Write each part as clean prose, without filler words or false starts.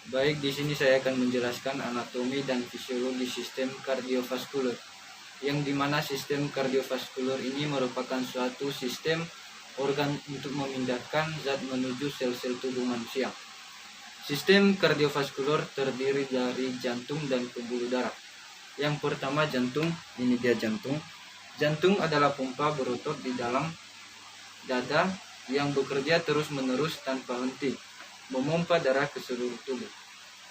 Baik, di sini saya akan menjelaskan anatomi dan fisiologi sistem kardiovaskuler, yang dimana sistem kardiovaskuler ini merupakan suatu sistem organ untuk memindahkan zat menuju sel-sel tubuh manusia. Sistem kardiovaskuler terdiri dari jantung dan pembuluh darah. Yang pertama jantung, ini dia jantung. Jantung adalah pompa berotot di dalam dada yang bekerja terus-menerus tanpa henti, memompa darah ke seluruh tubuh.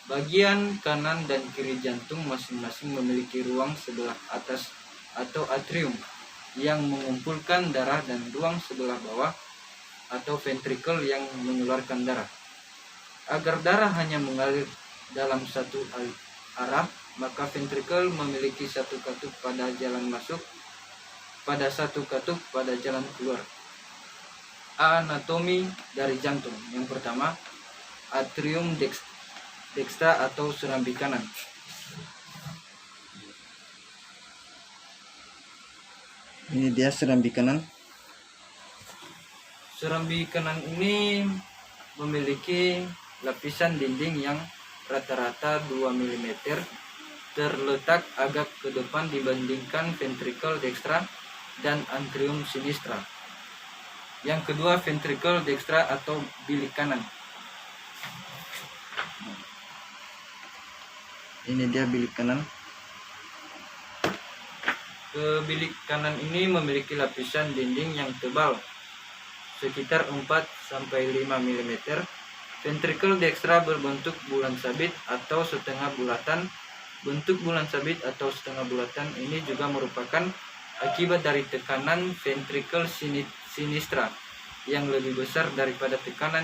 Bagian kanan dan kiri jantung masing-masing memiliki ruang sebelah atas atau atrium yang mengumpulkan darah dan ruang sebelah bawah atau ventrikel yang mengeluarkan darah. Agar darah hanya mengalir dalam satu arah, maka ventrikel memiliki satu katup pada jalan masuk, pada satu katup pada jalan keluar. Anatomi dari jantung. Yang pertama, atrium dextra atau serambi kanan. Ini dia serambi kanan. Serambi kanan ini memiliki lapisan dinding yang rata-rata 2 mm, terletak agak ke depan dibandingkan ventrikel dextra dan atrium sinistra. Yang kedua, ventrikel dextra atau bilik kanan. Ini dia bilik kanan. Bilik kanan ini memiliki lapisan dinding yang tebal, sekitar 4-5 mm. Ventrikel dextra berbentuk bulan sabit atau setengah bulatan. Bentuk bulan sabit atau setengah bulatan ini juga merupakan akibat dari tekanan ventrikel sinistra yang lebih besar daripada tekanan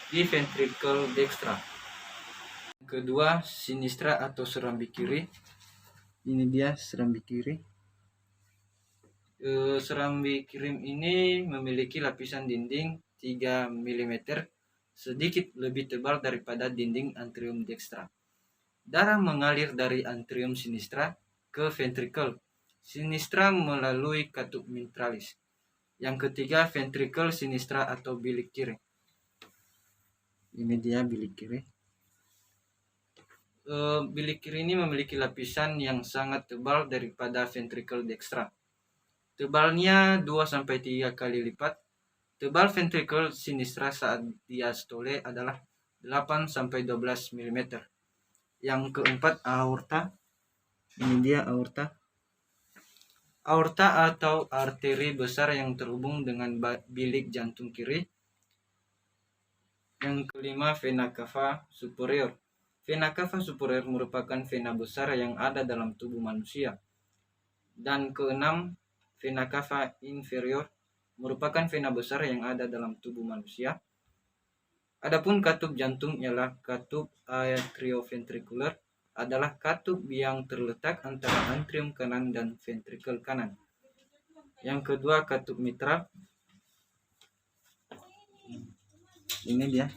di ventrikel dextra. Kedua, sinistra atau serambi kiri. Ini dia serambi kiri. Serambi kiri ini memiliki lapisan dinding 3 mm, sedikit lebih tebal daripada dinding atrium dextra. Darah mengalir dari atrium sinistra ke ventrikel sinistra melalui katup mitralis. Yang ketiga, ventrikel sinistra atau bilik kiri. Ini dia bilik kiri. Bilik kiri ini memiliki lapisan yang sangat tebal daripada ventrikel dextra. Tebalnya 2-3 kali lipat. Tebal ventrikel sinistra saat diastole adalah 8-12 mm. Yang keempat, aorta. Ini dia aorta. Aorta atau arteri besar yang terhubung dengan bilik jantung kiri. Yang kelima, vena cava superior. Vena cava superior merupakan vena besar yang ada dalam tubuh manusia. Dan keenam, vena cava inferior merupakan vena besar yang ada dalam tubuh manusia. Adapun katup jantung ialah katup atrioventrikuler, adalah katup yang terletak antara atrium kanan dan ventrikel kanan. Yang kedua, katup mitral. Ini dia.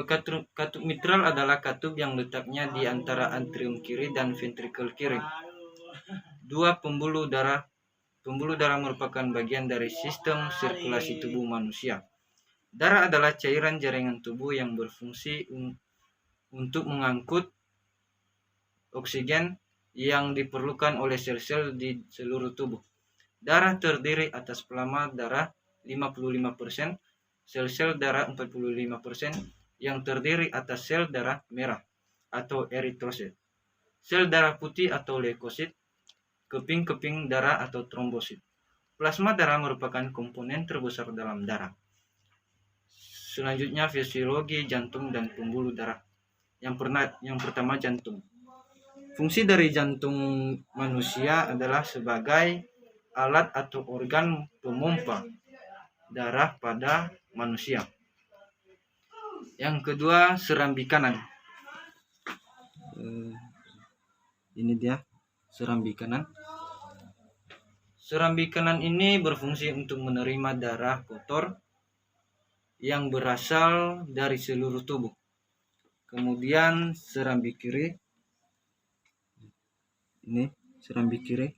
Katup mitral adalah katup yang letaknya di antara atrium kiri dan ventrikel kiri. Dua pembuluh darah. Pembuluh darah merupakan bagian dari sistem sirkulasi tubuh manusia. Darah adalah cairan jaringan tubuh yang berfungsi untuk mengangkut oksigen yang diperlukan oleh sel-sel di seluruh tubuh. Darah terdiri atas plasma darah 55%, sel-sel darah 45%, yang terdiri atas sel darah merah atau eritrosit, sel darah putih atau leukosit, keping-keping darah atau trombosit. Plasma darah merupakan komponen terbesar dalam darah. Selanjutnya, fisiologi jantung dan pembuluh darah. Yang pertama, jantung. Fungsi dari jantung manusia adalah sebagai alat atau organ pemompa darah pada manusia. Yang kedua, serambi kanan. Ini dia serambi kanan. Serambi kanan ini berfungsi untuk menerima darah kotor yang berasal dari seluruh tubuh. Kemudian serambi kiri. Ini serambi kiri.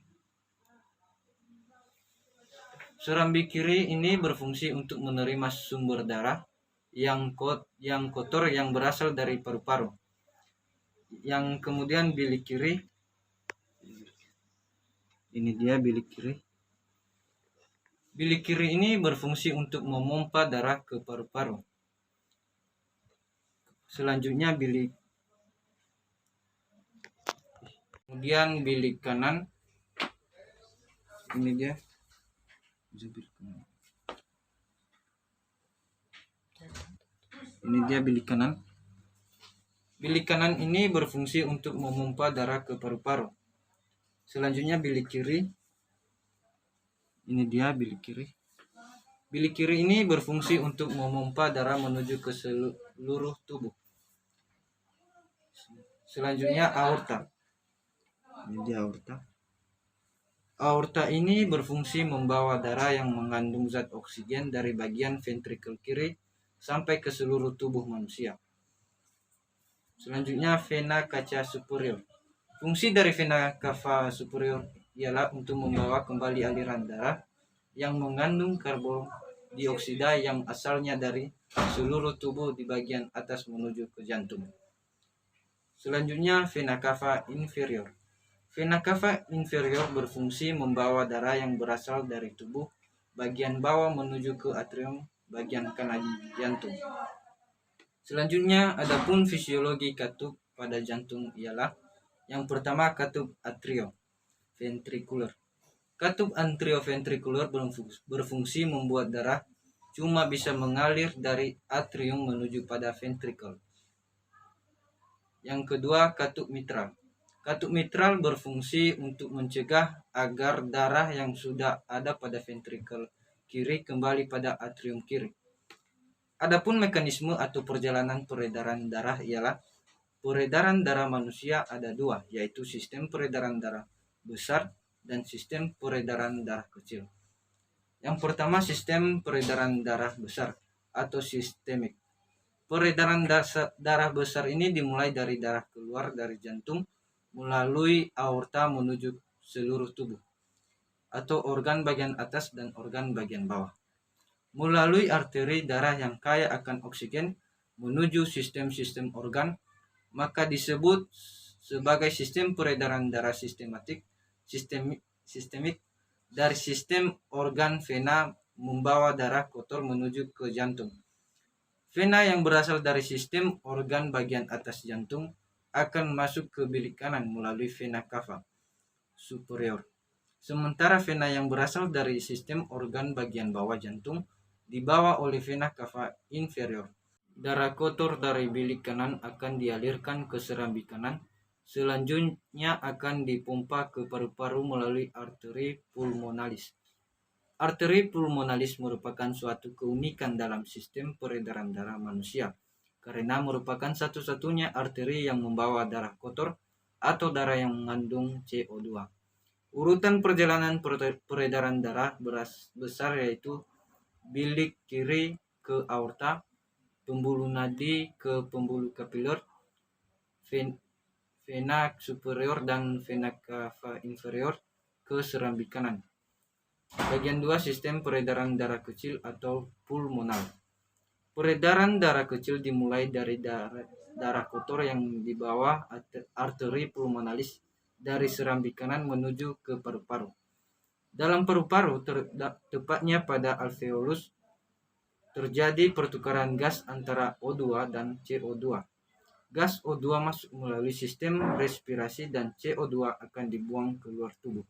Serambi kiri ini berfungsi untuk menerima sumber darah yang kotor yang berasal dari paru-paru. Yang kemudian bilik kiri, ini dia bilik kiri. Bilik kiri ini berfungsi untuk memompa darah ke paru-paru. Selanjutnya kemudian bilik kanan, ini dia. Ini dia bilik kanan. Bilik kanan ini berfungsi untuk memompa darah ke paru-paru. Selanjutnya bilik kiri. Ini dia bilik kiri. Bilik kiri ini berfungsi untuk memompa darah menuju ke seluruh tubuh. Selanjutnya aorta. Ini dia aorta. Aorta ini berfungsi membawa darah yang mengandung zat oksigen dari bagian ventrikel kiri sampai ke seluruh tubuh manusia. Selanjutnya vena cava superior. Fungsi dari vena cava superior ialah untuk membawa kembali aliran darah yang mengandung karbon dioksida yang asalnya dari seluruh tubuh di bagian atas menuju ke jantung. Selanjutnya vena cava inferior. Vena cava inferior berfungsi membawa darah yang berasal dari tubuh bagian bawah menuju ke atrium bagian kanan jantung. Selanjutnya, adapun fisiologi katup pada jantung ialah yang pertama katup atrioventricular. Katup atrioventricular berfungsi membuat darah cuma bisa mengalir dari atrium menuju pada ventricle. Yang kedua, katup mitral. Katup mitral berfungsi untuk mencegah agar darah yang sudah ada pada ventricle kiri kembali pada atrium kiri. Adapun mekanisme atau perjalanan peredaran darah ialah peredaran darah manusia ada dua, yaitu sistem peredaran darah besar dan sistem peredaran darah kecil. Yang pertama, sistem peredaran darah besar atau sistemik. Peredaran darah besar ini dimulai dari darah keluar dari jantung melalui aorta menuju seluruh tubuh atau organ bagian atas dan organ bagian bawah. Melalui arteri darah yang kaya akan oksigen menuju sistem-sistem organ, maka disebut sebagai sistem peredaran darah sistemik. Dari sistem organ vena membawa darah kotor menuju ke jantung. Vena yang berasal dari sistem organ bagian atas jantung akan masuk ke bilik kanan melalui vena cava superior. Sementara vena yang berasal dari sistem organ bagian bawah jantung dibawa oleh vena cava inferior. Darah kotor dari bilik kanan akan dialirkan ke serambi kanan. Selanjutnya akan dipompa ke paru-paru melalui arteri pulmonalis. Arteri pulmonalis merupakan suatu keunikan dalam sistem peredaran darah manusia karena merupakan satu-satunya arteri yang membawa darah kotor atau darah yang mengandung CO2. Urutan perjalanan peredaran darah besar yaitu bilik kiri ke aorta, pembuluh nadi ke pembuluh kapiler, vena superior dan vena cava inferior ke serambi kanan. Bagian 2, sistem peredaran darah kecil atau pulmonal. Peredaran darah kecil dimulai dari darah kotor yang dibawa arteri pulmonalis dari serambi kanan menuju ke paru-paru. Dalam paru-paru, tepatnya pada alveolus, terjadi pertukaran gas antara O2 dan CO2. Gas O2 masuk melalui sistem respirasi dan CO2 akan dibuang keluar tubuh.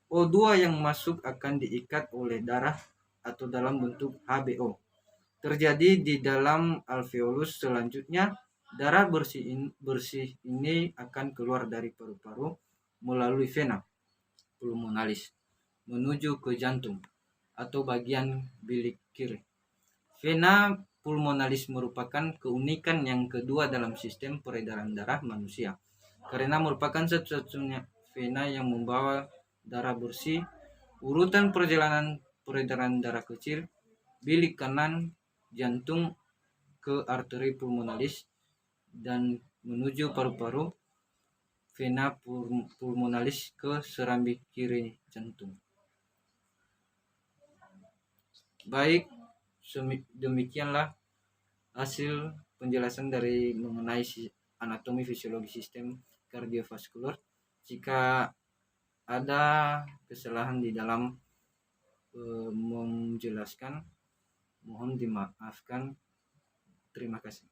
O2 yang masuk akan diikat oleh darah atau dalam bentuk HBO. Terjadi di dalam alveolus. Selanjutnya, darah bersih ini akan keluar dari paru-paru melalui vena pulmonalis menuju ke jantung atau bagian bilik kiri. Vena pulmonalis merupakan keunikan yang kedua dalam sistem peredaran darah manusia karena merupakan satu-satunya vena yang membawa darah bersih. Urutan perjalanan peredaran darah kecil, bilik kanan jantung ke arteri pulmonalis dan menuju paru-paru, vena pulmonalis ke serambi kiri jantung. Baik, demikianlah hasil penjelasan dari mengenai anatomi fisiologi sistem kardiovaskular. Jika ada kesalahan di dalam menjelaskan, mohon dimaafkan. Terima kasih.